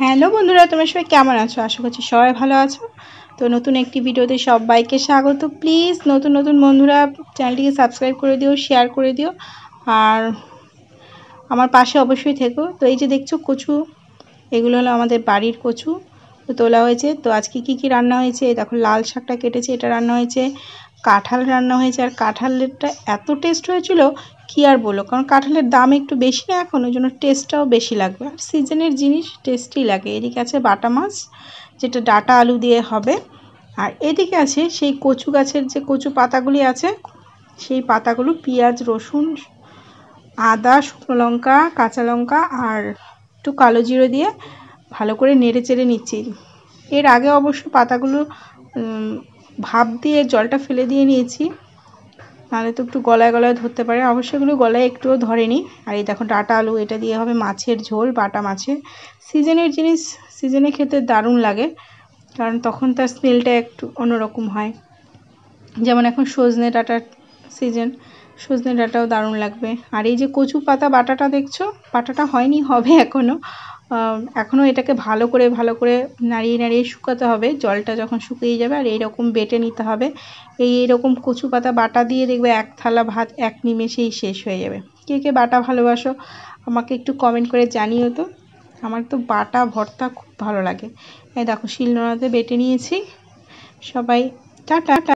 Hello বন্ধুরা, তোমরা সবাই কেমন আছো? আশা করছি সবাই ভালো আছো। তো নতুন একটি ভিডিওতে সবাইকে স্বাগত। প্লিজ নতুন বন্ধুরা চ্যানেলটিকে সাবস্ক্রাইব করে দিও, শেয়ার করে দিও, আর আমার পাশে অবশ্যই থেকো। তো এই যে দেখছো কচু, এগুলো হলো আমাদের বাড়ির কচু, তো তোলা হয়েছে। তো আজকে কি রান্না হয়েছে দেখো, লাল শাকটা কেটেছে, এটা রান্না হয়েছে, কাঁঠাল রান্না হয়েছে। আর কাঁঠালেরটা এত টেস্ট হয়েছিল কি আর বলো, কারণ কাঁঠালের দাম একটু বেশি না এখন, ওই জন্য টেস্টটাও বেশি লাগবে। আর সিজনের জিনিস টেস্টি লাগে। এদিকে আছে বাটা মাছ, যেটা ডাটা আলু দিয়ে হবে। আর এদিকে আছে সেই কচু গাছের যে কচু পাতাগুলি আছে, সেই পাতাগুলো পেঁয়াজ, রসুন, আদা, শুকনো লঙ্কা, কাঁচা লঙ্কা আর একটু কালো জিরে দিয়ে ভালো করে নেড়ে চেড়ে নিচ্ছি। এর আগে অবশ্য পাতাগুলো ভাপ দিয়ে জলটা ফেলে দিয়ে নিয়েছি, নাহলে তো একটু গলায় ধরতে পারে। অবশ্যই এগুলো গলায় একটুও ধরেনি। আর এই দেখো ডাটা আলু, এটা দিয়ে হবে মাছের ঝোল, বাটা মাছের। সিজনের জিনিস সিজনে খেতে দারুণ লাগে, কারণ তখন তার স্মেলটা একটু অন্যরকম হয়। যেমন এখন সজনে ডাঁটার সিজন, সজনে ডাঁটাও দারুণ লাগবে। আর এই যে কচু পাতা বাটাটা দেখছো, বাটাটা হয়নি, হবে এখনও এটাকে ভালো করে নাড়িয়ে শুকাতে হবে। জলটা যখন শুকিয়ে যাবে আর এইরকম বেটে নিতে হবে। এইরকম কচু পাতা বাটা দিয়ে দেখবে এক থালা ভাত এক নিমেষেই শেষ হয়ে যাবে। কে বাটা ভালোবাসো আমাকে একটু কমেন্ট করে জানিও তো। আমার তো বাটা ভর্তা খুব ভালো লাগে। এই দেখো শিলনোড়াতে বেটে নিয়েছি। সবাই টাটা।